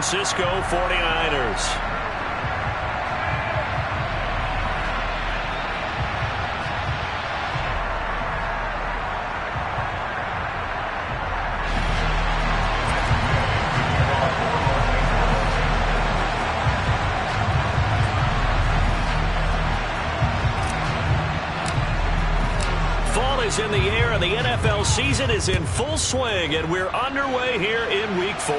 Francisco 49ers. Fall is in the air, and the NFL season is in full swing, and we're underway here in Week 4.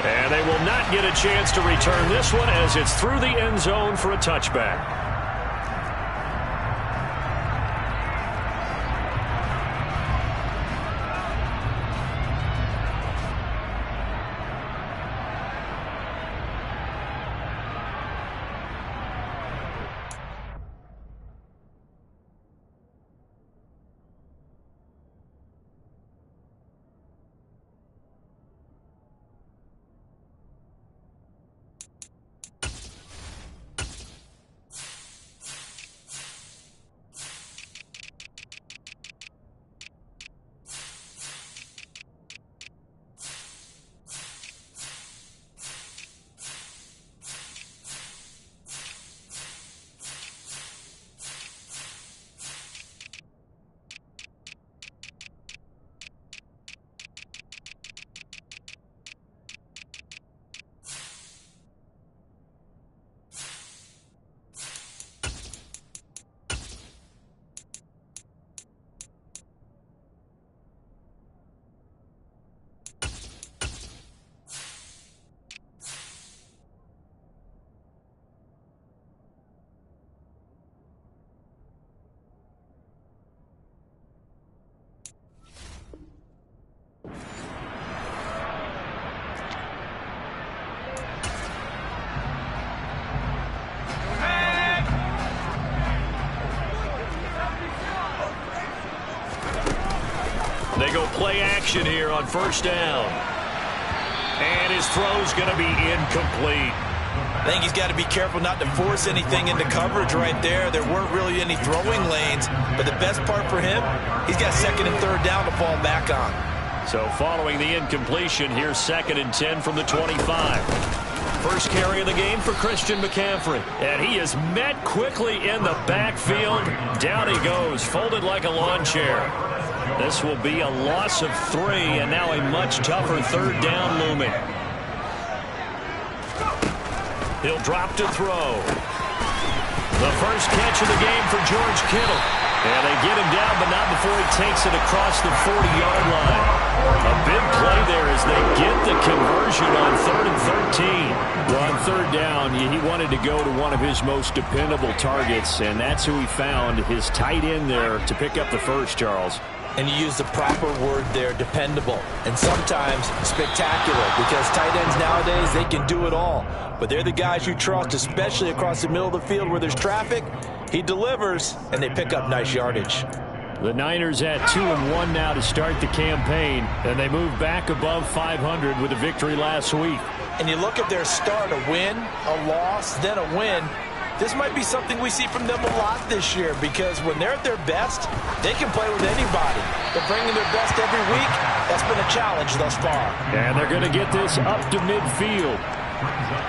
And they will not get a chance to return this one as it's through the end zone for a touchback. They go play action here on first down. And his throw's going to be incomplete. I think he's got to be careful not to force anything into coverage right there. There weren't really any throwing lanes, but the best part for him, he's got second and third down to fall back on. So following the incompletion, here's 2nd and 10 from the 25. First carry of the game for Christian McCaffrey. And he is met quickly in the backfield. Down he goes, folded like a lawn chair. This will be a loss of 3, and now a much tougher third down looming. He'll drop to throw. The first catch of the game for George Kittle. And they get him down, but not before he takes it across the 40-yard line. A big play there as they get the conversion on 3rd and 13. Well, on third down, he wanted to go to one of his most dependable targets, and that's who he found, his tight end there, to pick up the first, Charles. And you use the proper word there, dependable, and sometimes spectacular, because tight ends nowadays, they can do it all. But they're the guys you trust, especially across the middle of the field where there's traffic. He delivers, and they pick up nice yardage. The Niners at 2-1 now to start the campaign, and they move back above 500 with a victory last week. And you look at their start, a win, a loss, then a win. This might be something we see from them a lot this year, because when they're at their best, they can play with anybody. But bringing their best every week, that's been a challenge thus far. And they're going to get this up to midfield.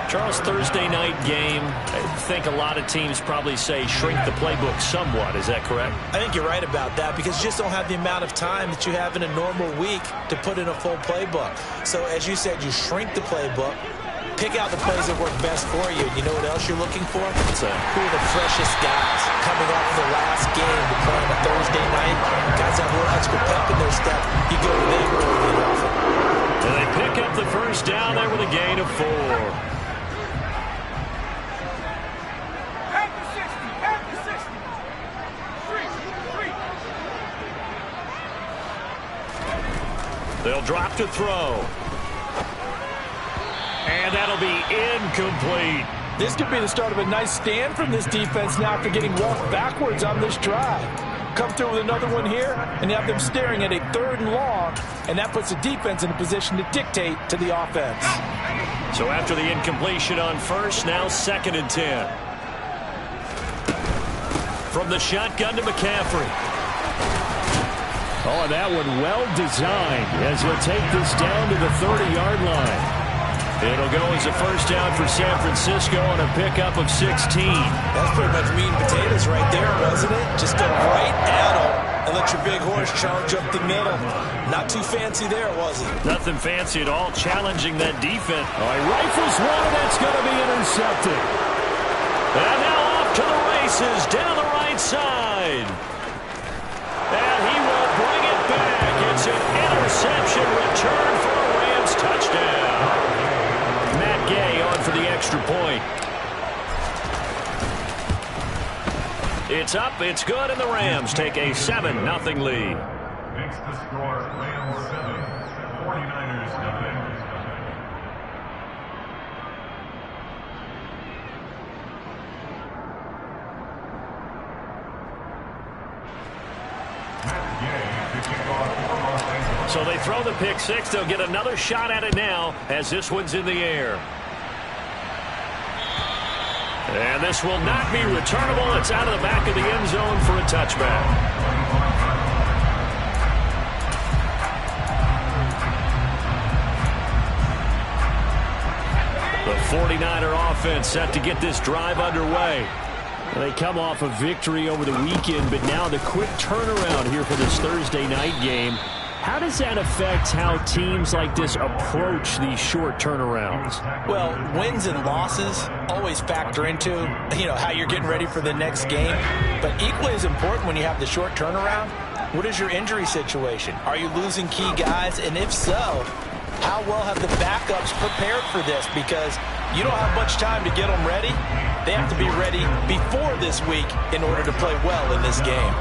Charles, Thursday night game, I think a lot of teams probably say shrink the playbook somewhat. Is that correct? I think you're right about that, because you just don't have the amount of time that you have in a normal week to put in a full playbook. So as you said, you shrink the playbook. Pick out the plays that work best for you. You know what else you're looking for? Who are the freshest guys coming off the last game to play on a Thursday night? Guys have a little extra pep in their step. You go to them early and often. And they pick up the first down there with a gain of 4. They'll drop to throw. And that'll be incomplete. This could be the start of a nice stand from this defense now after getting walked backwards on this drive. Come through with another one here, and have them staring at a 3rd and long, and that puts the defense in a position to dictate to the offense. So after the incompletion on first, now 2nd and 10. From the shotgun to McCaffrey. Oh, and that one well designed as he'll take this down to the 30-yard line. It'll go as a first down for San Francisco on a pickup of 16. That's pretty much meat and potatoes right there, wasn't it? Just go right at them and let your big horse charge up the middle. Not too fancy there, was it? Nothing fancy at all, challenging that defense. Oh, he rifles one, and that's going to be intercepted. And now off to the races, down the right side. And he will bring it back. It's an interception return for a Rams touchdown. Matt Gay on for the extra point. It's up, it's good, and the Rams take a 7-0 lead. Makes the score Rams 7, 49ers 9. So they throw the pick six. They'll get another shot at it now as this one's in the air. And this will not be returnable. It's out of the back of the end zone for a touchback. The 49er offense set to get this drive underway. They come off a victory over the weekend, but now the quick turnaround here for this Thursday night game. How does that affect how teams like this approach these short turnarounds? Well, wins and losses always factor into, how you're getting ready for the next game. But equally as important when you have the short turnaround, what is your injury situation? Are you losing key guys? And if so, how well have the backups prepared for this? Because you don't have much time to get them ready. They have to be ready before this week in order to play well in this game.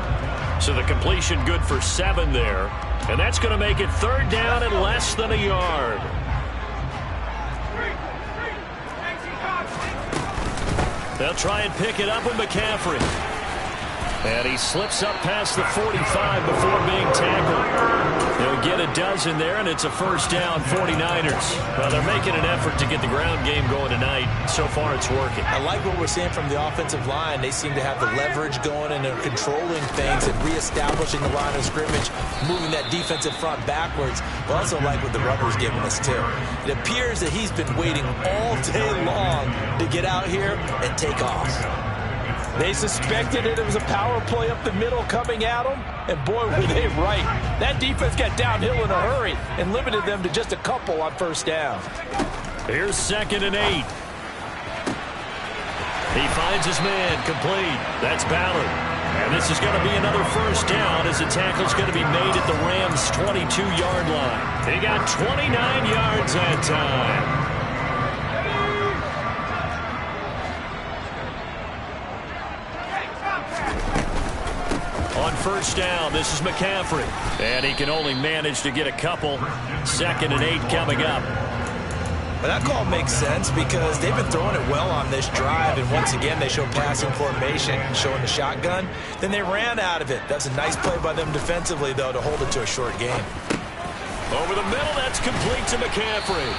So the completion good for 7 there. And that's going to make it third down and less than a yard. They'll try and pick it up with McCaffrey. And he slips up past the 45 before being tackled. They'll get a dozen there, and it's a first down, 49ers. Well, they're making an effort to get the ground game going tonight. So far, it's working. I like what we're seeing from the offensive line. They seem to have the leverage going, and they're controlling things and reestablishing the line of scrimmage, moving that defensive front backwards. I also like what the runner's giving us, too. It appears that he's been waiting all day long to get out here and take off. They suspected it was a power play up the middle coming at them, and boy, were they right. That defense got downhill in a hurry and limited them to just a couple on first down. Here's 2nd and 8. He finds his man complete. That's Ballard. And this is going to be another first down as the tackle's going to be made at the Rams' 22-yard line. They got 29 yards that time. On first down, this is McCaffrey. And he can only manage to get a couple. 2nd and 8 coming up. But that call makes sense because they've been throwing it well on this drive. And once again, they show passing formation, showing the shotgun. Then they ran out of it. That's a nice play by them defensively, though, to hold it to a short game. Over the middle, that's complete to McCaffrey.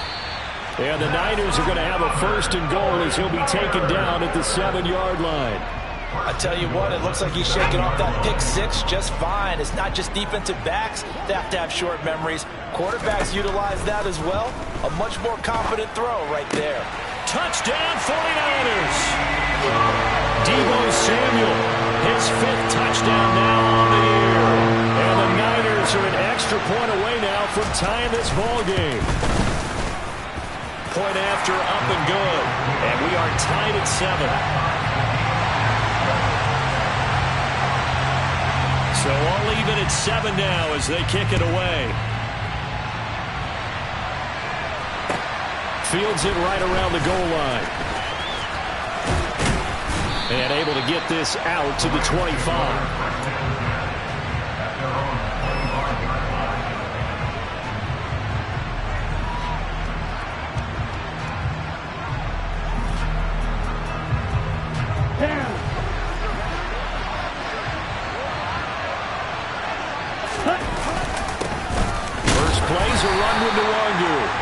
And the Niners are going to have a first and goal as he'll be taken down at the 7-yard line. I tell you what, it looks like he's shaking off that pick six just fine. It's not just defensive backs that have to have short memories. Quarterbacks utilize that as well. A much more confident throw right there. Touchdown 49ers. Deebo Samuel, his 5th touchdown now on the year. And the Niners are an extra point away now from tying this ball game. Point after, up and good. And we are tied at 7. So all even at 7 now as they kick it away. Fields it right around the goal line. And able to get this out to the 25.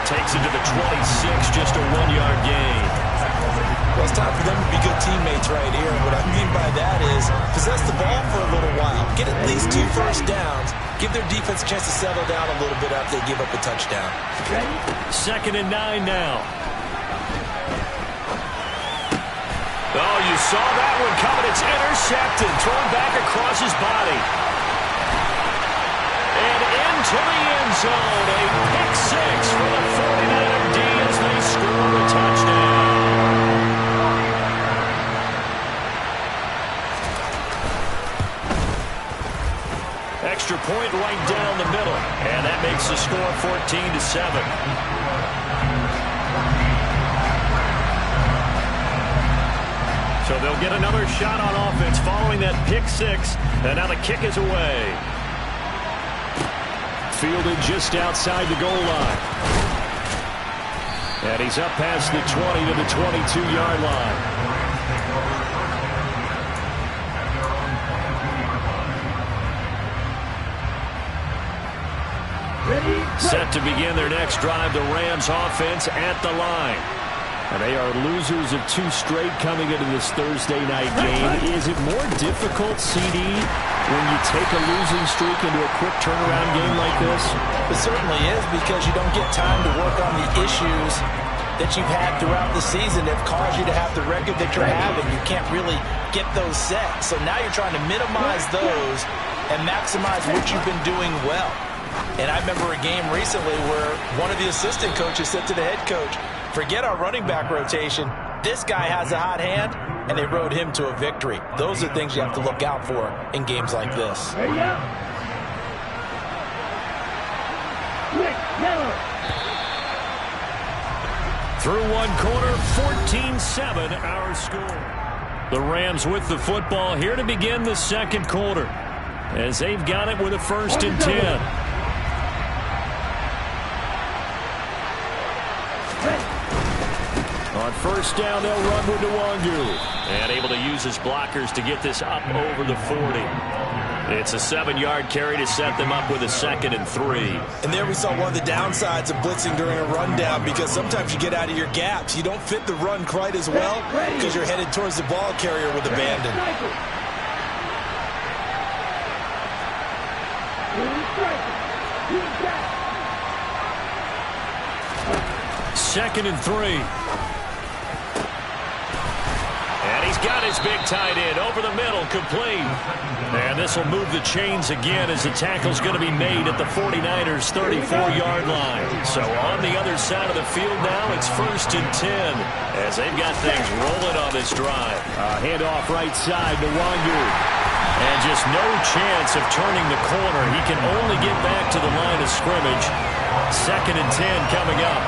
Takes it to the 26, just a 1-yard gain. Well, it's time for them to be good teammates right here. And what I mean by that is possess the ball for a little while. Get at least 2 first downs. Give their defense a chance to settle down a little bit after they give up a touchdown. 2nd and 9 now. Oh, you saw that one coming. It's intercepted, thrown back across his body. And into the end zone, a pick six for the 49er D as they score a touchdown. Extra point right down the middle, and that makes the score 14-7. So they'll get another shot on offense following that pick six, and now the kick is away. Fielded just outside the goal line. And he's up past the 20 to the 22-yard line. Set to begin their next drive, the Rams offense at the line. And they are losers of 2 straight coming into this Thursday night game. Is it more difficult, CD, when you take a losing streak into a quick turnaround game like this? It certainly is, because you don't get time to work on the issues that you've had throughout the season that have caused you to have the record that you're having. You can't really get those set. So now you're trying to minimize those and maximize what you've been doing well. And I remember a game recently where one of the assistant coaches said to the head coach, forget our running back rotation. This guy has a hot hand, and they rode him to a victory. Those are things you have to look out for in games like this. Through one quarter, 14-7 our score. The Rams with the football here to begin the second quarter, as they've got it with a 1st and 10. On first down, they'll run with Nwangu. And able to use his blockers to get this up over the 40. It's a 7-yard carry to set them up with a 2nd and 3. And there we saw one of the downsides of blitzing during a rundown, because sometimes you get out of your gaps. You don't fit the run quite as well because you're headed towards the ball carrier with abandon. 2nd and 3. And he's got his big tight end over the middle, complete. And this will move the chains again as the tackle's going to be made at the 49ers' 34-yard line. So on the other side of the field now, it's 1st and 10 as they've got things rolling on this drive. Handoff right side to Nwangu. And just no chance of turning the corner. He can only get back to the line of scrimmage. 2nd and 10 coming up.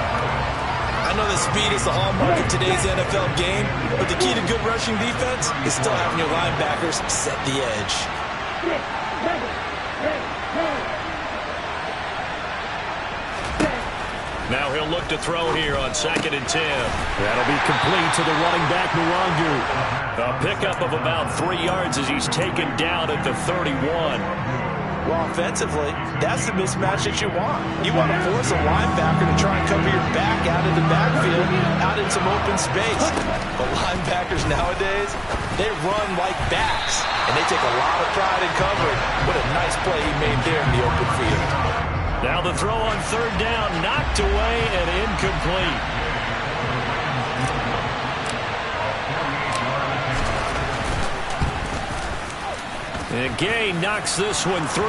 I know that speed is the hallmark of today's NFL game, but the key to good rushing defense is still having your linebackers set the edge. Now he'll look to throw here on 2nd and 10. That'll be complete to the running back, Nwangu. A pickup of about 3 yards as he's taken down at the 31. Well, offensively, that's the mismatch that you want. You want to force a linebacker to try and cover your back out of the backfield, out in some open space. But linebackers nowadays, they run like backs, and they take a lot of pride in covering. What a nice play he made there in the open field. Now the throw on 3rd down, knocked away and incomplete. And Gay knocks this one through.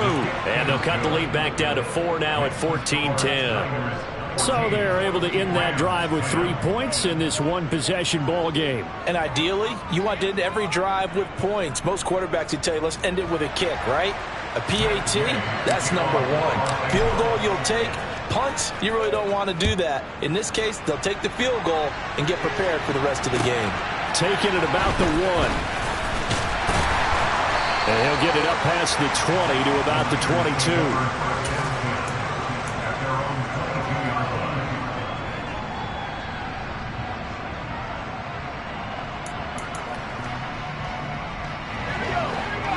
And they'll cut the lead back down to 4 now at 14-10. So they're able to end that drive with 3 points in this one-possession ball game. And ideally, you want to end every drive with points. Most quarterbacks would tell you, let's end it with a kick, right? A PAT, that's number 1. Field goal you'll take. Punts, you really don't want to do that. In this case, they'll take the field goal and get prepared for the rest of the game. Taking it about the 1. And he'll get it up past the 20 to about the 22.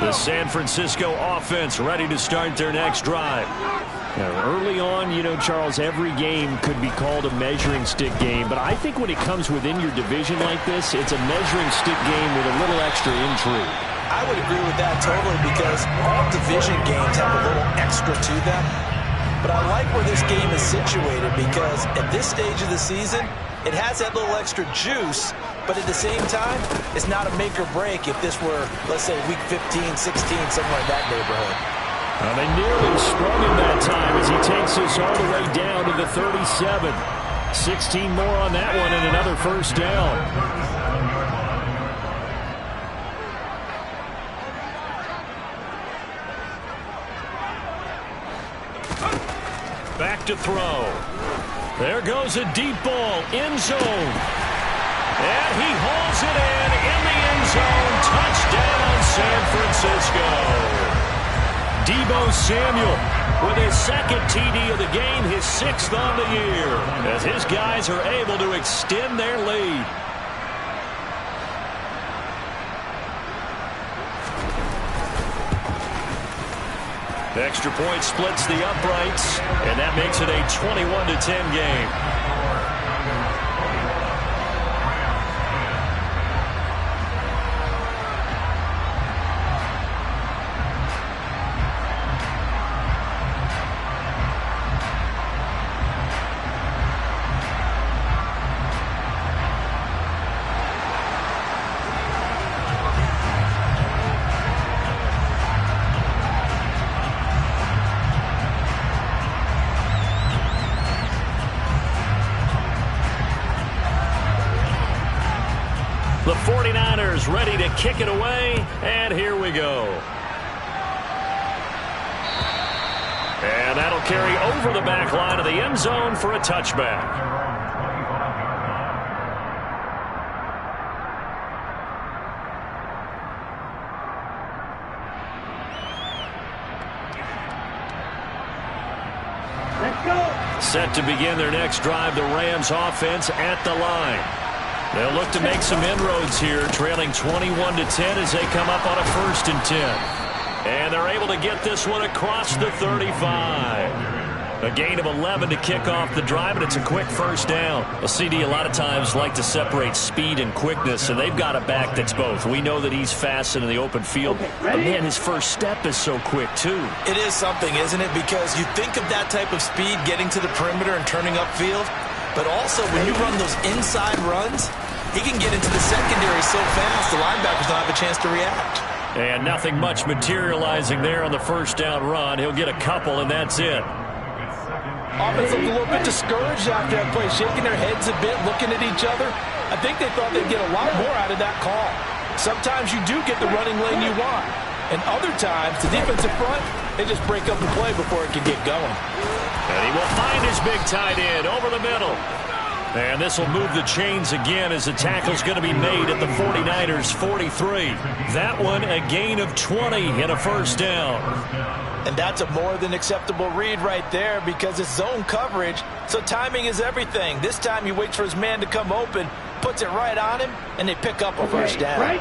The San Francisco offense ready to start their next drive. Now, early on, you know, Charles, every game could be called a measuring stick game. But I think when it comes within your division like this, it's a measuring stick game with a little extra intrigue. I would agree with that totally, because all division games have a little extra to them. But I like where this game is situated, because at this stage of the season, It has that little extra juice, but at the same time, it's not a make or break if this were, let's say, week 15, 16, somewhere in that neighborhood. Well, they nearly sprung him that time as he takes us all the way down to the 37. 16 more on that one and another first down. Back to throw. There goes a deep ball, end zone. And he hauls it in the end zone. Touchdown, San Francisco. Deebo Samuel with his second TD of the game, his 6th on the year, as his guys are able to extend their lead. The extra point splits the uprights, and that makes it a 21-10 game. The 49ers ready to kick it away, and here we go. And that'll carry over the back line of the end zone for a touchback. Let's go. Set to begin their next drive, the Rams offense at the line. They'll look to make some inroads here, trailing 21-10 as they come up on a 1st and 10. And they're able to get this one across the 35. A gain of 11 to kick off the drive, and it's a quick first down. A CD a lot of times like to separate speed and quickness, and they've got a back that's both. We know that he's fast in the open field, but man, his first step is so quick too. It is something, isn't it? Because you think of that type of speed getting to the perimeter and turning upfield, but also when you run those inside runs, he can get into the secondary so fast the linebackers don't have a chance to react. And nothing much materializing there on the first down run. He'll get a couple, and that's it. Offense looked a little bit discouraged after that play, shaking their heads a bit, looking at each other. I think they thought they'd get a lot more out of that call. Sometimes you do get the running lane you want, and other times the defensive front, they just break up the play before it can get going. And he will find his big tight end over the middle. And this will move the chains again as the tackle's going to be made at the 49ers 43. That one a gain of 20 and a first down. And that's a more than acceptable read right there because it's zone coverage, so timing is everything. This time he waits for his man to come open, puts it right on him, and they pick up a first down.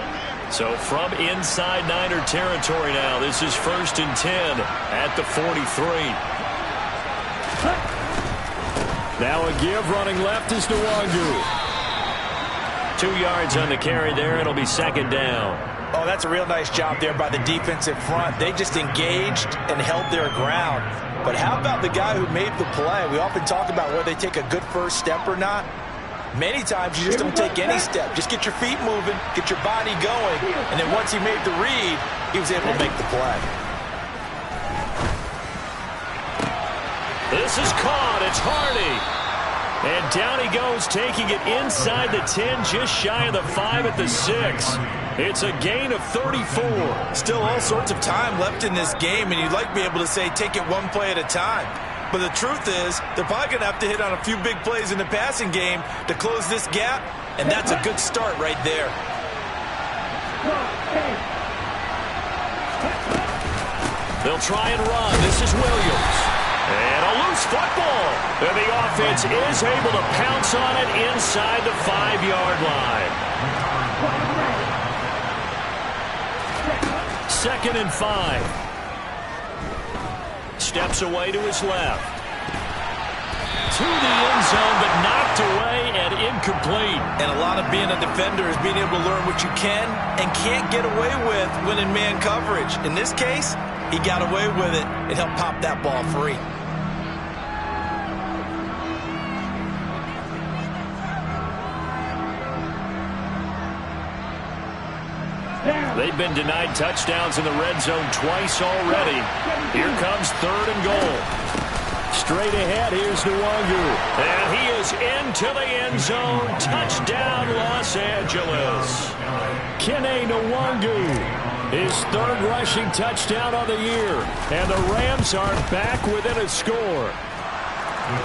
So from inside Niner territory now, this is 1st and 10 at the 43. Now a give running left is Nwangu. 2 yards on the carry there. It'll be 2nd down. Oh, that's a real nice job there by the defensive front. They just engaged and held their ground. But how about the guy who made the play? We often talk about whether they take a good first step or not. Many times you just don't take any step. Just get your feet moving, get your body going, and then once he made the read, he was able to make the play. This is caught. It's Hardy. And down he goes, taking it inside the 10, just shy of the 5 at the 6. It's a gain of 34. Still all sorts of time left in this game, and you'd like to be able to say take it one play at a time. But the truth is, they're probably going to have to hit on a few big plays in the passing game to close this gap, and that's a good start right there. They'll try and run. This is Williams. And a loose football. And the offense is able to pounce on it inside the 5-yard line. 2nd and 5. Steps away to his left. To the end zone, but knocked away and incomplete. And a lot of being a defender is being able to learn what you can and can't get away with when in man coverage. In this case, he got away with it and helped pop that ball free. They've been denied touchdowns in the red zone twice already. Here comes 3rd and goal. Straight ahead, here's Nwangu. And he is into the end zone. Touchdown, Los Angeles. Kene Nwangu, his 3rd rushing touchdown of the year. And the Rams are back within a score.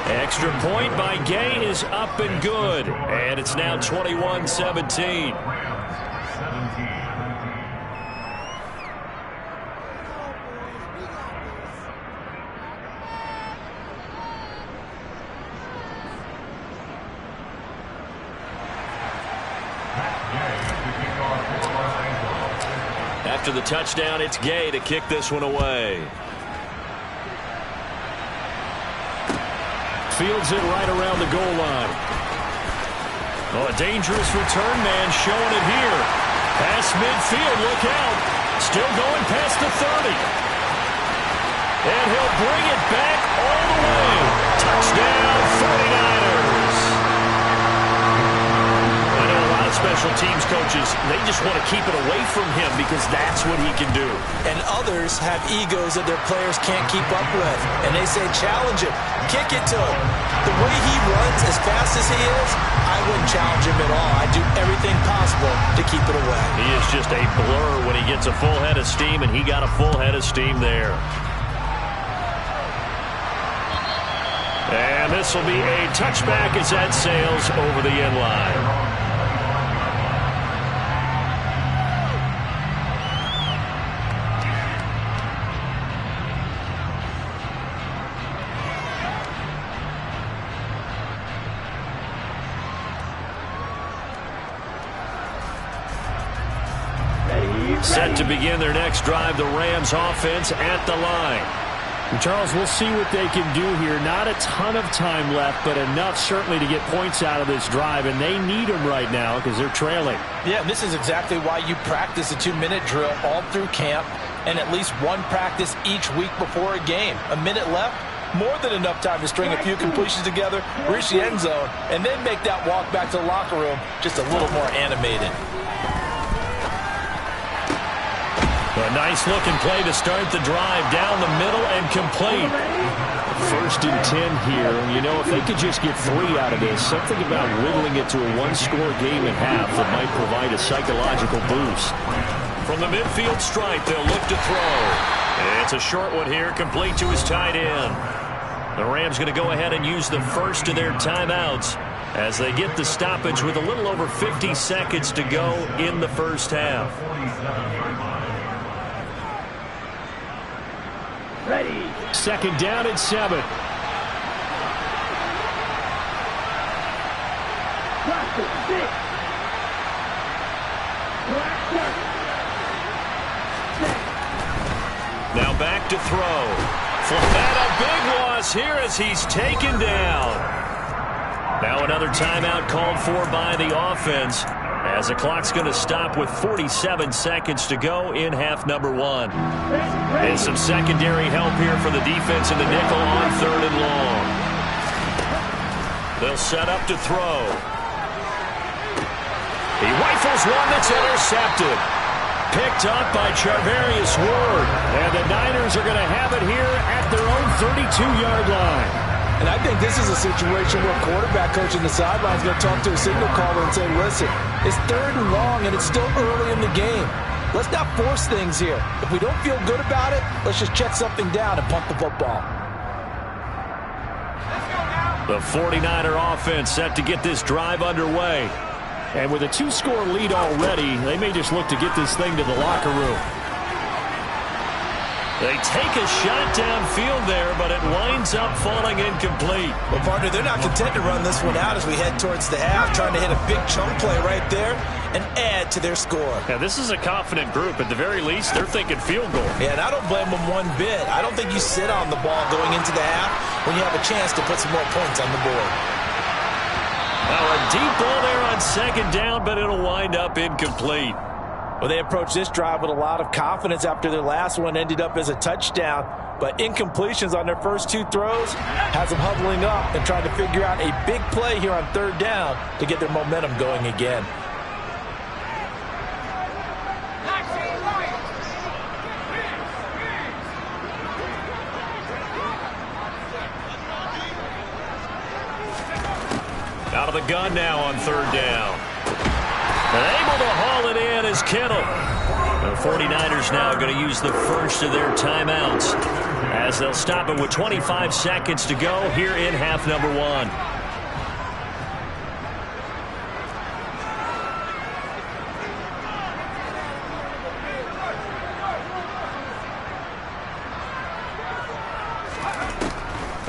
Extra point by Gay is up and good. And it's now 21-17. After the touchdown, it's Gay to kick this one away. Fields it right around the goal line. Oh, a dangerous return man showing it here. Past midfield, look out. Still going past the 30. And he'll bring it back all the way. Touchdown, 49ers. I know a lot of special teams coaches, they just want to keep it away from him because that's what he can do. And others have egos that their players can't keep up with. And they say, challenge him. Kick it to him. The way he runs as fast as he is, I wouldn't challenge him at all. I'd do everything possible to keep it away. He is just a blur when he gets a full head of steam, and he got a full head of steam there. And this will be a touchback as that sails over the end line. Set to begin their next drive, the Rams offense at the line. And Charles, we'll see what they can do here. Not a ton of time left, but enough certainly to get points out of this drive, and they need them right now because they're trailing. Yeah, and this is exactly why you practice a 2-minute drill all through camp and at least one practice each week before a game. A minute left, more than enough time to string a few completions together, reach the end zone, and then make that walk back to the locker room just a little more animated. A nice-looking play to start the drive down the middle and complete. 1st and 10 here. You know, if they could just get 3 out of this, something about whittling it to a 1-score game at half that might provide a psychological boost. From the midfield stripe, they'll look to throw. It's a short one here, complete to his tight end. The Rams going to go ahead and use the first of their timeouts as they get the stoppage with a little over 50 seconds to go in the first half. Ready. 2nd down and 7. Practice 6. Now back to throw. Flat, a big loss here as he's taken down. Now another timeout called for by the offense as the clock's going to stop with 47 seconds to go in half number 1. And some secondary help here for the defense in the nickel on 3rd and long. They'll set up to throw. He rifles one that's intercepted. Picked up by Charvarius Ward. And the Niners are going to have it here at their own 32-yard line. And I think this is a situation where quarterback coach in the sideline is going to talk to a signal caller and say, listen, it's 3rd and long and it's still early in the game. Let's not force things here. If we don't feel good about it, let's just check something down and punt the football. The 49er offense set to get this drive underway. And with a 2-score lead already, they may just look to get this thing to the locker room. They take a shot downfield there, but it winds up falling incomplete. Well, partner, they're not content to run this one out as we head towards the half, trying to hit a big chunk play right there and add to their score. Yeah, this is a confident group. At the very least, they're thinking field goal. Yeah, and I don't blame them one bit. I don't think you sit on the ball going into the half when you have a chance to put some more points on the board. Now a deep ball there on 2nd down, but it'll wind up incomplete. Well, they approached this drive with a lot of confidence after their last one ended up as a touchdown. But incompletions on their first 2 throws has them huddling up and trying to figure out a big play here on 3rd down to get their momentum going again. Out of the gun now on third down. And able to haul it in is Kittle. The 49ers now going to use the first of their timeouts as they'll stop it with 25 seconds to go here in half number one.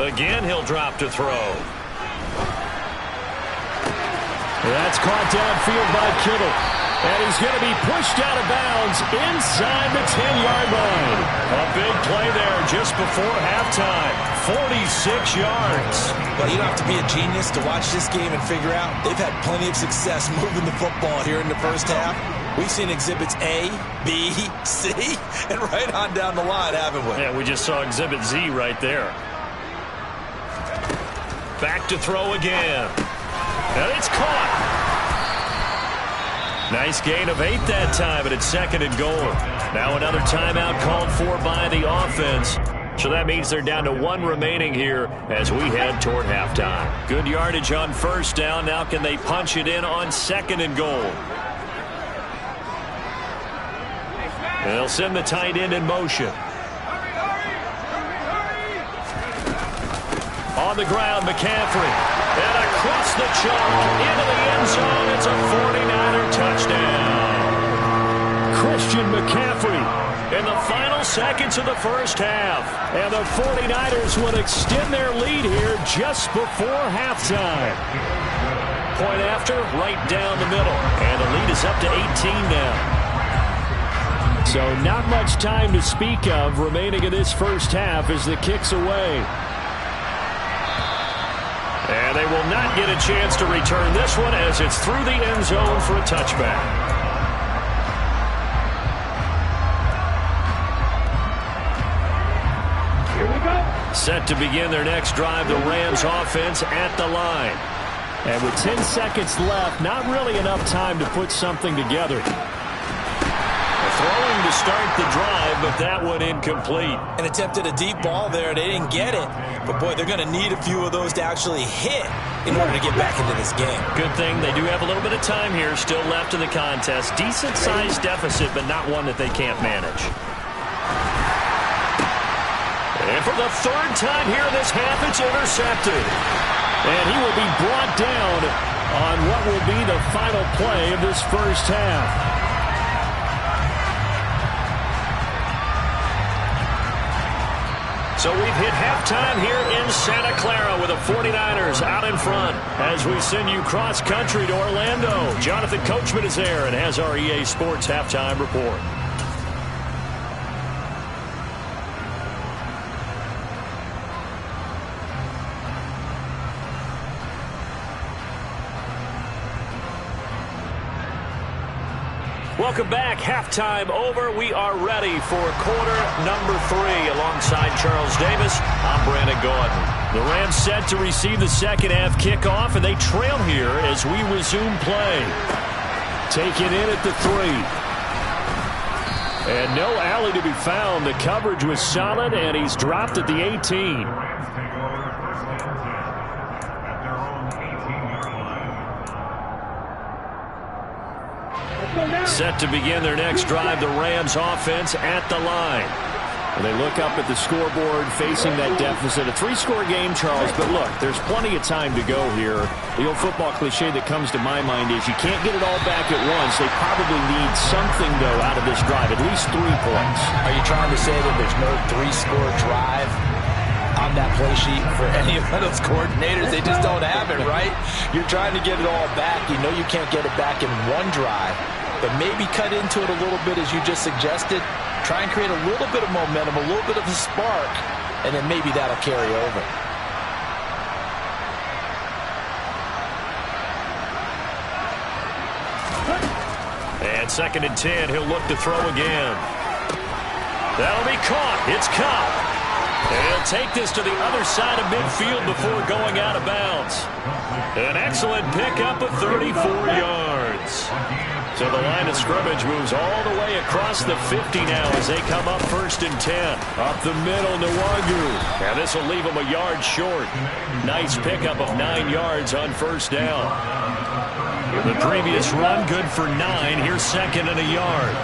Again, he'll drop to throw. That's caught downfield by Kittle. And he's going to be pushed out of bounds inside the 10-yard line. A big play there just before halftime. 46 yards. Well, you don't have to be a genius to watch this game and figure out they've had plenty of success moving the football here in the first half. We've seen exhibits A, B, C, and right on down the line, haven't we? Yeah, we just saw exhibit Z right there. Back to throw again. And it's caught. Nice gain of 8 that time, and it's second and goal. Now another timeout called for by the offense. So that means they're down to 1 remaining here as we head toward halftime. Good yardage on first down. Now can they punch it in on second and goal? They'll send the tight end in motion. On the ground, McCaffrey. And across the chalk into the end zone. It's a 49er touchdown. Christian McCaffrey in the final seconds of the first half. And the 49ers will extend their lead here just before halftime. Point after, right down the middle. And the lead is up to 18 now. So not much time to speak of remaining in this first half as the kick's away. And they will not get a chance to return this one as it's through the end zone for a touchback. Here we go. Set to begin their next drive, the Rams offense at the line. And with 10 seconds left, not really enough time to put something together. Throwing to start the drive, but that one incomplete. And attempted a deep ball there. They didn't get it. But, boy, they're going to need a few of those to actually hit in order to get back into this game. Good thing they do have a little bit of time here still left in the contest. Decent-sized deficit, but not one that they can't manage. And for the third time here in this half, it's intercepted. And he will be brought down on what will be the final play of this first half. So we've hit halftime here in Santa Clara with the 49ers out in front as we send you cross-country to Orlando. Jonathan Coachman is there and has our EA Sports halftime report. Welcome back. Halftime over. We are ready for quarter number 3. Alongside Charles Davis, I'm Brandon Gordon. The Rams set to receive the second half kickoff, and they trail here as we resume play. Take it in at the 3. And no alley to be found. The coverage was solid, and he's dropped at the 18. Set to begin their next drive, the Rams offense at the line. And they look up at the scoreboard facing that deficit. A 3-score game, Charles, but look, there's plenty of time to go here. The old football cliche that comes to my mind is you can't get it all back at once. They probably need something, though, out of this drive, at least 3 points. Are you trying to say that there's no 3-score drive on that play sheet for any of those coordinators? They just don't have it, right? You're trying to get it all back. You know you can't get it back in one drive. But maybe cut into it a little bit as you just suggested. Try and create a little bit of momentum, a little bit of a spark, and then maybe that'll carry over. And second and 10, he'll look to throw again. That'll be caught. It's caught. And he'll take this to the other side of midfield before going out of bounds. An excellent pickup of 34 yards. So the line of scrimmage moves all the way across the 50 now as they come up 1st and 10. Up the middle, Nwangu. And this will leave them a yard short. Nice pickup of 9 yards on 1st down. The previous run, good for 9. Here's 2nd and a yard.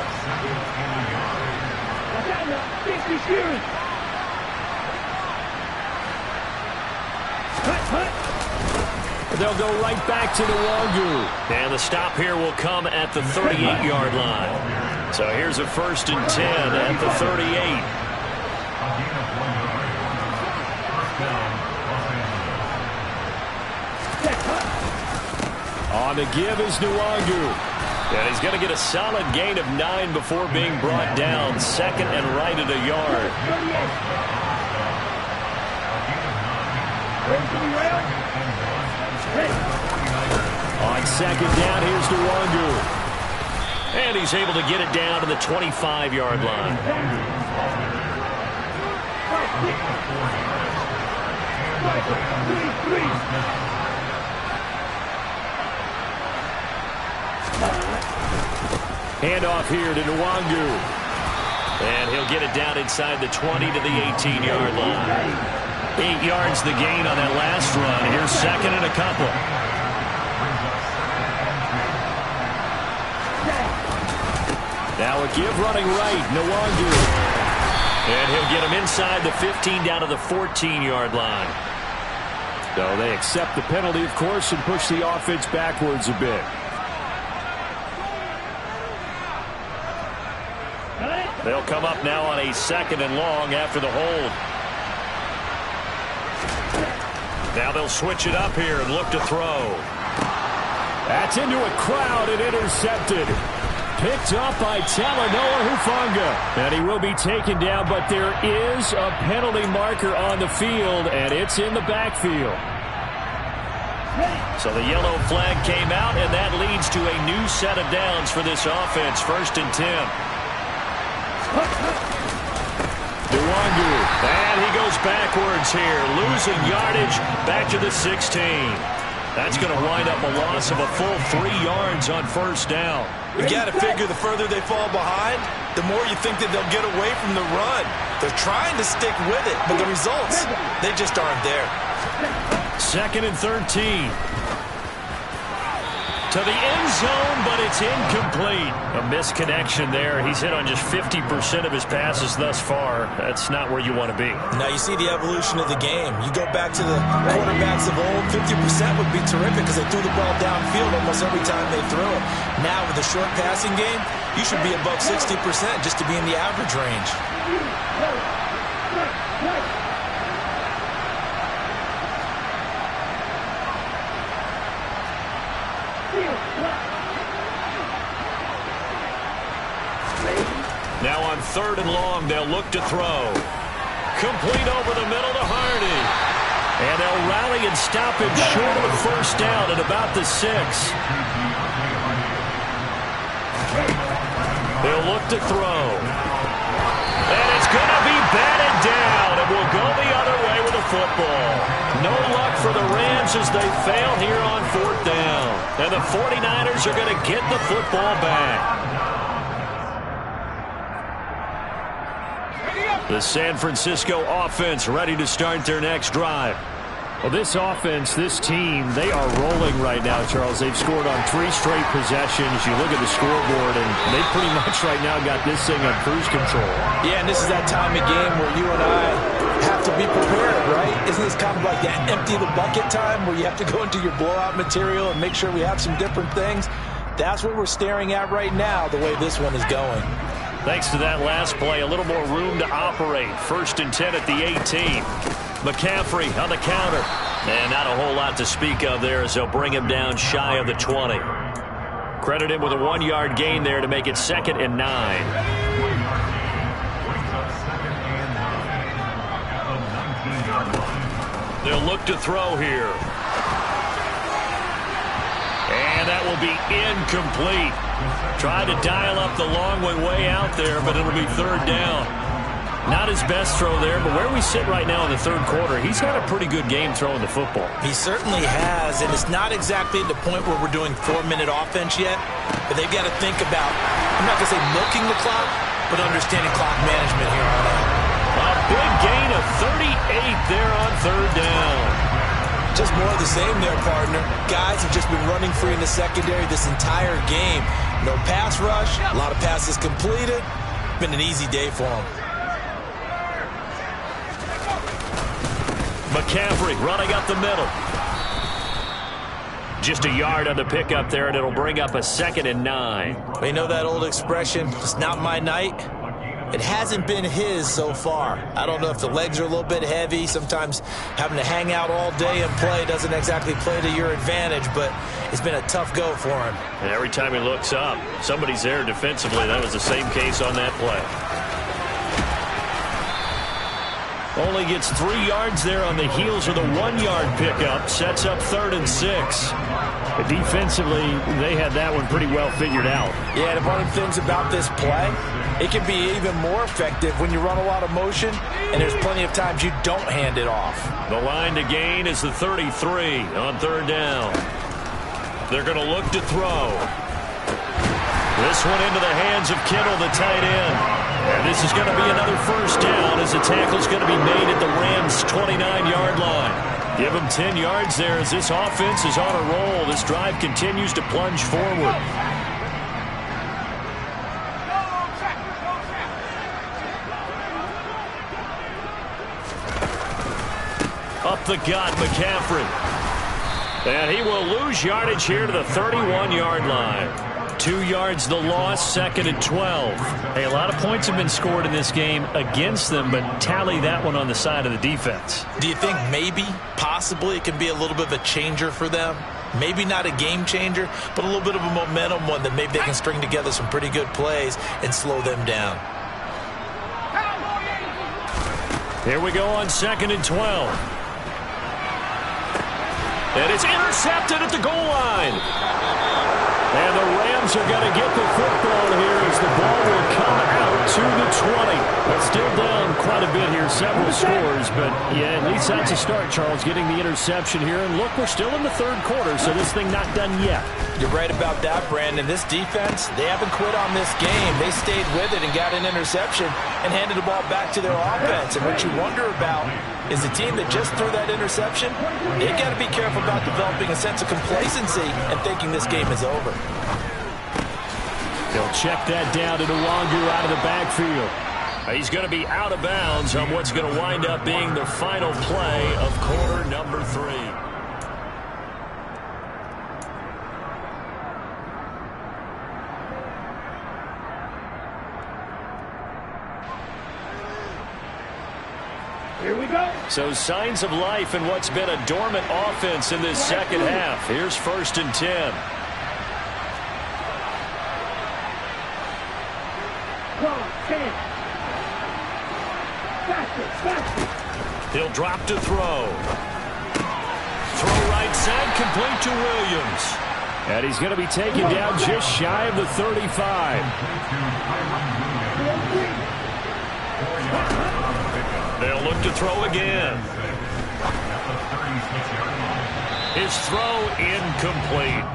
They'll go right back to Nwangu. And the stop here will come at the 38-yard line. So here's a 1st and 10 at the 38. On the give is Nwangu. And he's going to get a solid gain of 9 before being brought down. 2nd and right at a yard. On 2nd down, here's Nwangu. And he's able to get it down to the 25-yard line. Handoff here to Nwangu. And he'll get it down inside the 20 to the 18-yard line. 8 yards the gain on that last run. Here's 2nd and a couple. Now a give running right, Nwangu. And he'll get him inside the 15 down to the 14-yard line. So they accept the penalty, of course, and push the offense backwards a bit. They'll come up now on a 2nd and long after the hold. Now they'll switch it up here and look to throw. That's into a crowd and intercepted. Picked up by Talanoa Hufanga. And he will be taken down, but there is a penalty marker on the field, and it's in the backfield. So the yellow flag came out, and that leads to a new set of downs for this offense. 1st and 10. Nwangu, and he goes backwards here, losing yardage back to the 16. That's going to wind up a loss of a full 3 yards on 1st down. You got to figure the further they fall behind, the more you think that they'll get away from the run. They're trying to stick with it, but the results, they just aren't there. 2nd and 13. To the end zone, but it's incomplete. A misconnection there. He's hit on just 50% of his passes thus far. That's not where you want to be. Now you see the evolution of the game. You go back to the quarterbacks of old, 50% would be terrific because they threw the ball downfield almost every time they threw it. Now with the short passing game, you should be above 60% just to be in the average range. Now on 3rd and long, they'll look to throw. Complete over the middle to Hardy. And they'll rally and stop him short of the 1st down at about the 6. They'll look to throw. And it's going to be batted down. And will go the other way with the football. No luck for the Rams as they fail here on 4th down. And the 49ers are going to get the football back. The San Francisco offense ready to start their next drive. Well, this offense, this team, they are rolling right now, Charles. They've scored on 3 straight possessions. You look at the scoreboard, and they pretty much right now got this thing on cruise control. Yeah, and this is that time of game where you and I have to be prepared, right? Isn't this kind of like that empty the bucket time where you have to go into your blowout material and make sure we have some different things? That's what we're staring at right now, the way this one is going. Thanks to that last play, a little more room to operate. 1st and 10 at the 18. McCaffrey on the counter. And not a whole lot to speak of there as they'll bring him down shy of the 20. Credit him with a 1-yard gain there to make it 2nd and 9. They'll look to throw here. And that will be incomplete. Tried to dial up the long way out there, but it'll be 3rd down. Not his best throw there, but where we sit right now in the third quarter, he's had a pretty good game throwing the football. He certainly has, and it's not exactly at the point where we're doing 4-minute offense yet, but they've got to think about, I'm not going to say milking the clock, but understanding clock management here on out. A big gain of 38 there on third down. Just more of the same there, partner. Guys have just been running free in the secondary this entire game. No pass rush, a lot of passes completed. Been an easy day for them. McCaffrey running up the middle. Just a yard on the pickup there, and it'll bring up a 2nd and 9. We know that old expression, it's not my night. It hasn't been his so far. I don't know if the legs are a little bit heavy. Sometimes having to hang out all day and play doesn't exactly play to your advantage, but it's been a tough go for him. And every time he looks up, somebody's there defensively. That was the same case on that play. Only gets 3 yards there on the heels of the 1-yard pickup. Sets up 3rd and 6. But defensively, they had that one pretty well figured out. Yeah, and one of the things about this play, it can be even more effective when you run a lot of motion, and there's plenty of times you don't hand it off. The line to gain is the 33 on 3rd down. They're going to look to throw. This one into the hands of Kittle, the tight end. And this is going to be another 1st down as the tackle's going to be made at the Rams' 29-yard line. Give them 10 yards there as this offense is on a roll. This drive continues to plunge forward. Up the gut, McCaffrey. And he will lose yardage here to the 31-yard line. 2 yards the loss, 2nd and 12. Hey, a lot of points have been scored in this game against them, but tally that one on the side of the defense. Do you think maybe, possibly, it can be a little bit of a changer for them? Maybe not a game changer, but a little bit of a momentum one that maybe they can string together some pretty good plays and slow them down. Here we go on 2nd and 12. And it's intercepted at the goal line. And the Rams are going to get the football here as the ball will come out to the 20. But still down quite a bit here, several scores. But, yeah, at least that's a start, Charles, getting the interception here. And, look, we're still in the third quarter, so this thing not done yet. You're right about that, Brandon. This defense, they haven't quit on this game. They stayed with it and got an interception and handed the ball back to their offense. And what you wonder about is the team that just threw that interception, they've got to be careful about developing a sense of complacency and thinking this game is over. They'll check that down to Nwangu out of the backfield. He's going to be out of bounds on what's going to wind up being the final play of quarter number 3. Here we go. So signs of life in what's been a dormant offense in this second half. Here's 1st and 10. He'll drop to throw. Throw right side, complete to Williams. And he's going to be taken down just shy of the 35. They'll look to throw again. His throw incomplete.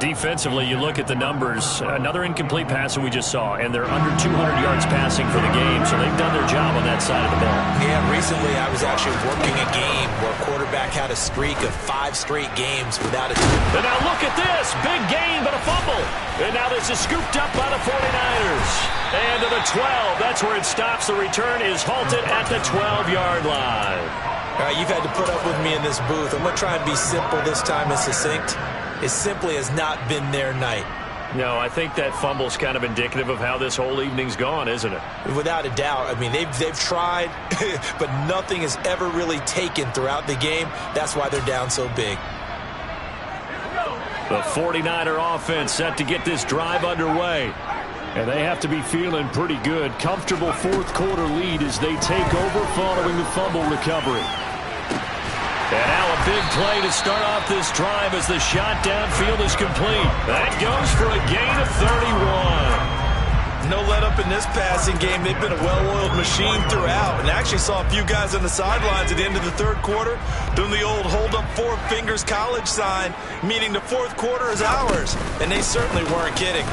Defensively, you look at the numbers. Another incomplete pass that we just saw, and they're under 200 yards passing for the game, so they've done their job on that side of the ball. Yeah, recently I was actually working a game where a quarterback had a streak of 5 straight games without a... And now look at this. Big gain, but a fumble. And now this is scooped up by the 49ers. And to the 12. That's where it stops. The return is halted at the 12-yard line. All right, you've had to put up with me in this booth. I'm going to try and be simple this time and succinct. It simply has not been their night. No, I think that fumble's kind of indicative of how this whole evening's gone, isn't it? Without a doubt. I mean, they've tried, but nothing has ever really taken throughout the game. That's why they're down so big. The 49er offense set to get this drive underway. And they have to be feeling pretty good. Comfortable fourth quarter lead as they take over following the fumble recovery. And now a big play to start off this drive as the shot downfield is complete. That goes for a gain of 31. No let up in this passing game. They've been a well-oiled machine throughout. And actually saw a few guys on the sidelines at the end of the third quarter doing the old hold up four fingers college sign, meaning the fourth quarter is ours. And they certainly weren't kidding.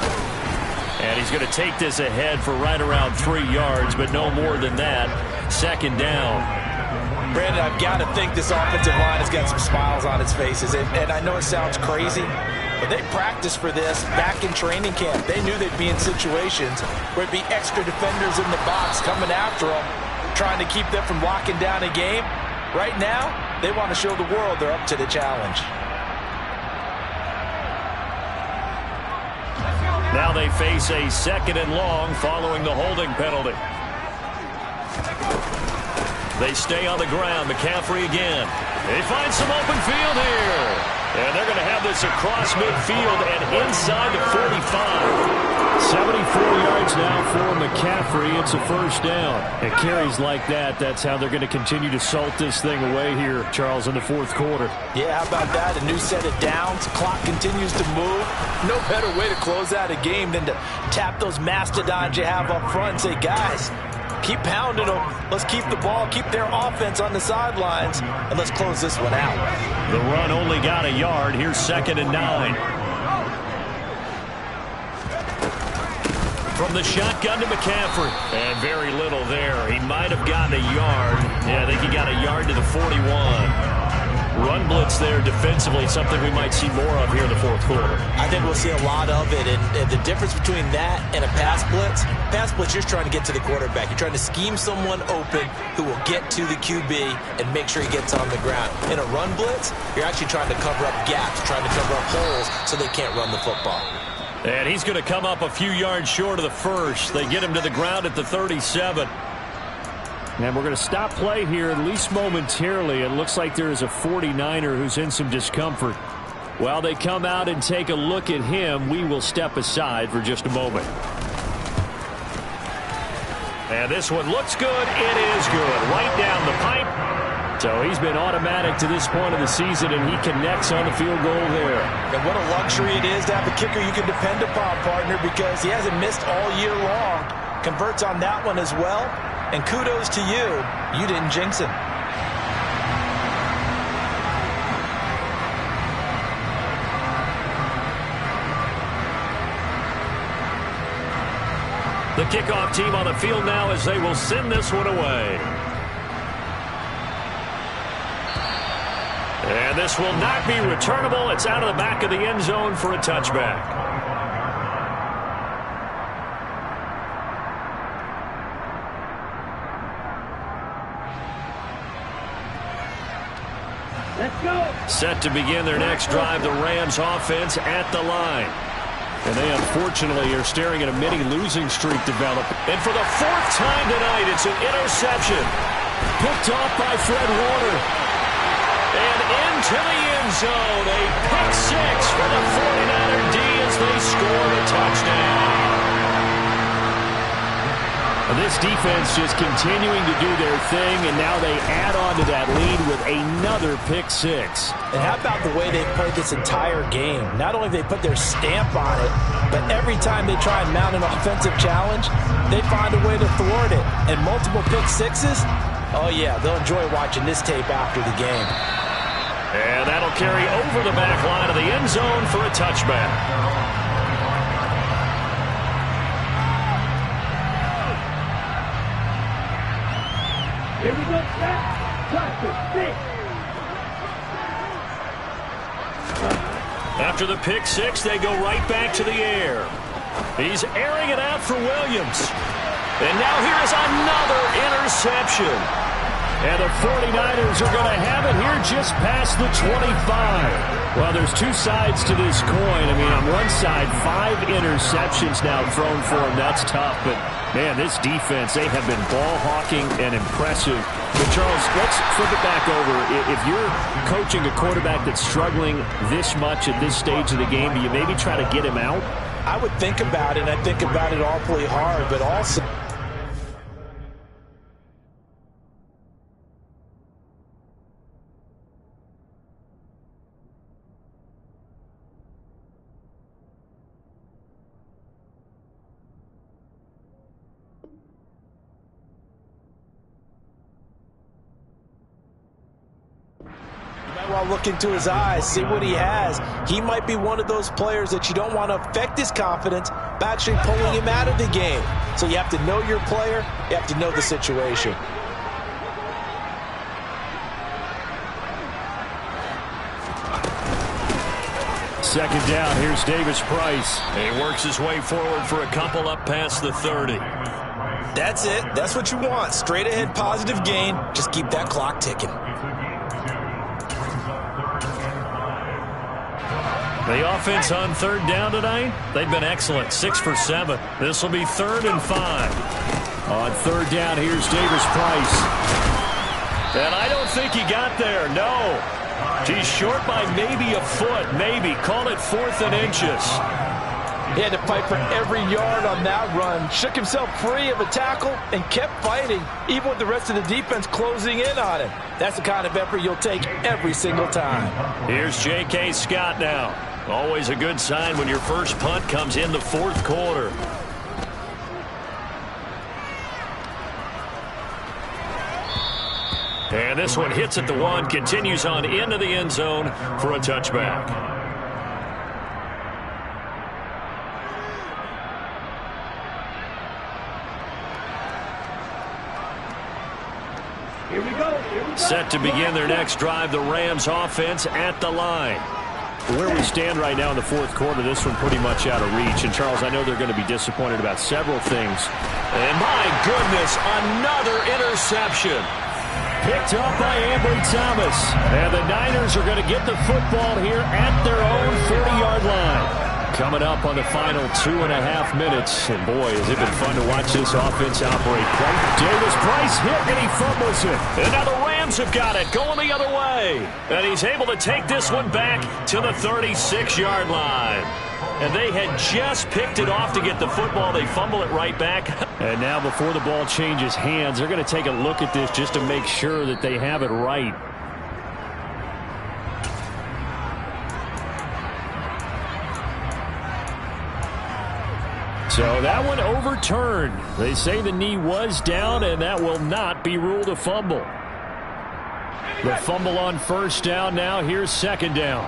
And he's going to take this ahead for right around 3 yards, but no more than that. Second down. Brandon, I've got to think this offensive line has got some smiles on its faces. And I know it sounds crazy, but they practiced for this back in training camp. They knew they'd be in situations where it'd be extra defenders in the box coming after them, trying to keep them from locking down a game. Right now, they want to show the world they're up to the challenge. Now they face a 2nd and long following the holding penalty. They stay on the ground. McCaffrey again. They find some open field here. And they're going to have this across midfield and inside the 45. 74 yards now for McCaffrey. It's a first down. And carries like that, that's how they're going to continue to salt this thing away here, Charles, in the fourth quarter. Yeah, how about that? A new set of downs. Clock continues to move. No better way to close out a game than to tap those mastodons you have up front and say, guys, keep pounding them. Let's keep the ball, keep their offense on the sidelines, and let's close this one out. The run only got a yard. Here's 2nd and 9. From the shotgun to McCaffrey. And very little there. He might have gotten a yard. Yeah, I think he got a yard to the 41. Run blitz there defensively, something we might see more of here in the fourth quarter. I think we'll see a lot of it, and the difference between that and a pass blitz, you're just trying to get to the quarterback. You're trying to scheme someone open who will get to the QB and make sure he gets on the ground. In a run blitz, you're actually trying to cover up gaps, trying to cover up holes so they can't run the football. And he's going to come up a few yards short of the first. They get him to the ground at the 37. And we're going to stop play here, at least momentarily. It looks like there is a 49er who's in some discomfort. While they come out and take a look at him, we will step aside for just a moment. And this one looks good. It is good. Right down the pipe. So he's been automatic to this point of the season, and he connects on the field goal there. And what a luxury it is to have a kicker you can depend upon, partner, because he hasn't missed all year long. Converts on that one as well. And kudos to you. You didn't jinx him. The kickoff team on the field now as they will send this one away. And this will not be returnable. It's out of the back of the end zone for a touchback. Let's go. Set to begin their next drive, the Rams offense at the line. And they unfortunately are staring at a mini losing streak develop. And for the 4th time tonight, it's an interception. Picked off by Fred Warner. And into the end zone, a pick 6 for the 49er D as they score a touchdown. This defense just continuing to do their thing, and now they add on to that lead with another pick 6. And how about the way they played this entire game? Not only have they put their stamp on it, but every time they try and mount an offensive challenge, they find a way to thwart it. And multiple pick 6s, oh yeah, they'll enjoy watching this tape after the game. And that'll carry over the back line of the end zone for a touchback. Here we go, Jack. Practice, 6. After the pick 6, they go right back to the air. He's airing it out for Williams. And now here's another interception. And the 49ers are going to have it here just past the 25. Well, there's two sides to this coin. I mean, on one side, 5 interceptions now thrown for him. That's tough. But, man, this defense, they have been ball hawking and impressive. But, Charles, let's flip it back over. If you're coaching a quarterback that's struggling this much at this stage of the game, do you maybe try to get him out? I would think about it, and I think about it awfully hard, but also now look into his eyes, see what he has. He might be one of those players that you don't want to affect his confidence by actually pulling him out of the game. So you have to know your player. You have to know the situation. Second down, here's Davis Price. He works his way forward for a couple up past the 30. That's it. That's what you want. Straight ahead positive gain. Just keep that clock ticking. The offense on third down tonight, they've been excellent. 6 for 7. This will be 3rd and 5. On third down, here's Davis Price. And I don't think he got there, no. He's short by maybe a foot, maybe. Call it 4th and inches. He had to fight for every yard on that run. Shook himself free of a tackle and kept fighting, even with the rest of the defense closing in on him. That's the kind of effort you'll take every single time. Here's J.K. Scott now. Always a good sign when your first punt comes in the 4th quarter. And this one hits at the 1, continues on into the end zone for a touchback. Here we go. Set to begin their next drive, the Rams offense at the line. Where we stand right now in the 4th quarter, this one pretty much out of reach. And, Charles, I know they're going to be disappointed about several things. And, my goodness, another interception. Picked up by Ambry Thomas. And the Niners are going to get the football here at their own 40-yard line. Coming up on the final 2.5 minutes. And, boy, has it been fun to watch this offense operate. Davis Price hit, and he fumbles it. And now the Rams have got it, going the other way. And he's able to take this one back to the 36-yard line. And they had just picked it off to get the football. They fumble it right back. And now before the ball changes hands, they're going to take a look at this just to make sure that they have it right. So that one overturned. They say the knee was down, and that will not be ruled a fumble. The fumble on first down now. Here's second down.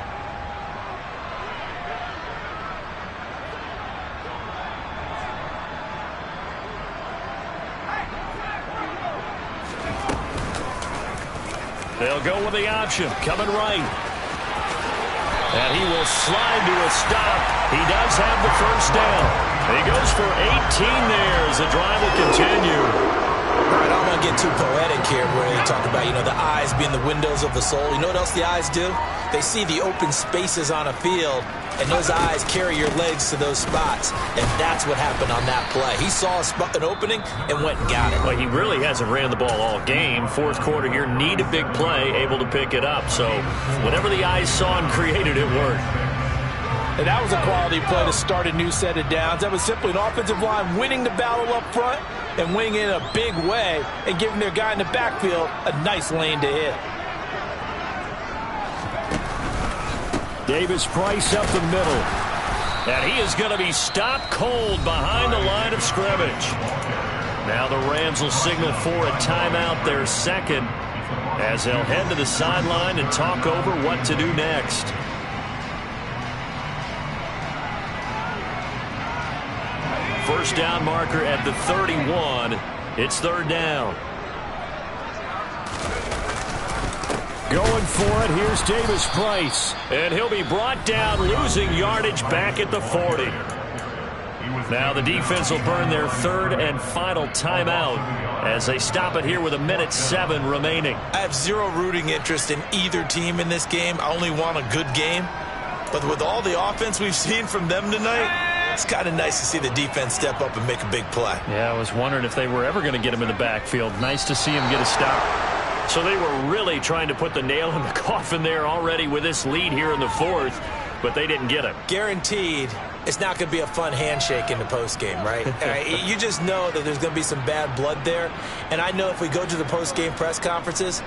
They'll go with the option. Coming right. And he will slide to a stop. He does have the first down. He goes for 18 there as the drive will continue. All right, I don't want to get too poetic here where you talk about, the eyes being the windows of the soul. You know what else the eyes do? They see the open spaces on a field, and those eyes carry your legs to those spots. And that's what happened on that play. He saw an opening and went and got it. Well, he really hasn't ran the ball all game. 4th quarter here, need a big play, able to pick it up. So whatever the eyes saw and created, it worked. And that was a quality play to start a new set of downs. That was simply an offensive line winning the battle up front and winning in a big way and giving their guy in the backfield a nice lane to hit. Davis Price up the middle. And he is going to be stopped cold behind the line of scrimmage. Now the Rams will signal for a timeout, their second, as they'll head to the sideline and talk over what to do next. First down marker at the 31. It's third down. Going for it, here's Davis Price. And he'll be brought down, losing yardage back at the 40. Now the defense will burn their third and final timeout as they stop it here with 1:07 remaining. I have zero rooting interest in either team in this game. I only want a good game. But with all the offense we've seen from them tonight, it's kind of nice to see the defense step up and make a big play. Yeah, I was wondering if they were ever going to get him in the backfield. Nice to see him get a stop. So they were really trying to put the nail in the coffin there already with this lead here in the 4th, but they didn't get it. Guaranteed it's not going to be a fun handshake in the postgame, right? You just know that there's going to be some bad blood there. And I know if we go to the postgame press conferences,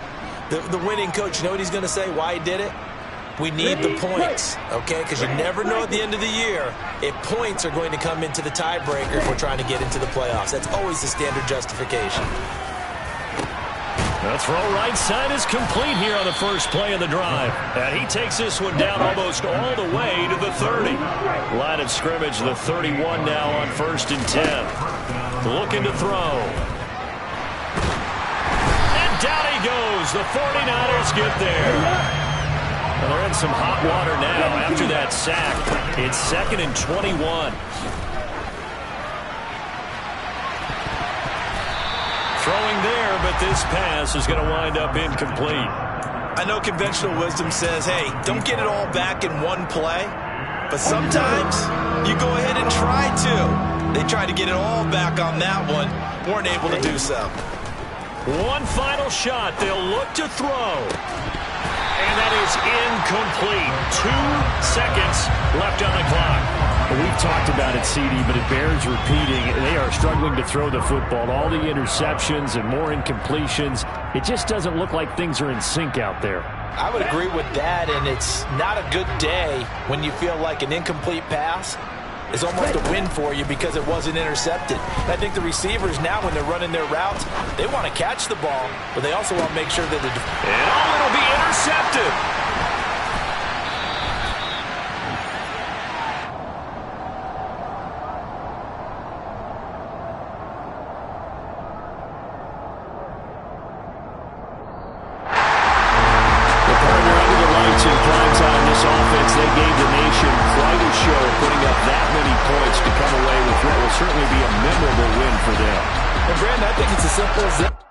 the winning coach, you know what he's going to say, why he did it? We need the points, okay? Because you never know at the end of the year if points are going to come into the tiebreaker if we're trying to get into the playoffs. That's always the standard justification. The throw right side is complete here on the first play of the drive. And he takes this one down almost all the way to the 30. Line of scrimmage, the 31 now on 1st and 10. Looking to throw. And down he goes. The 49ers get there. Well, they're in some hot water now after that sack. It's 2nd and 21. Throwing there, but this pass is going to wind up incomplete. I know conventional wisdom says, hey, don't get it all back in one play. But sometimes you go ahead and try to. They tried to get it all back on that one. Weren't able to do so. One final shot. They'll look to throw. And that is incomplete. 2 seconds left on the clock. Well, we've talked about it, CD, but it bears repeating. They are struggling to throw the football. All the interceptions and more incompletions. It just doesn't look like things are in sync out there. I would agree with that, and it's not a good day when you feel like an incomplete pass is almost a win for you because it wasn't intercepted. And I think the receivers now, when they're running their routes, they want to catch the ball, but they also want to make sure that it'll be intercepted. They gave the nation quite a show, putting up that many points to come away with what will certainly be a memorable win for them. And Brandon, I think it's as simple as that.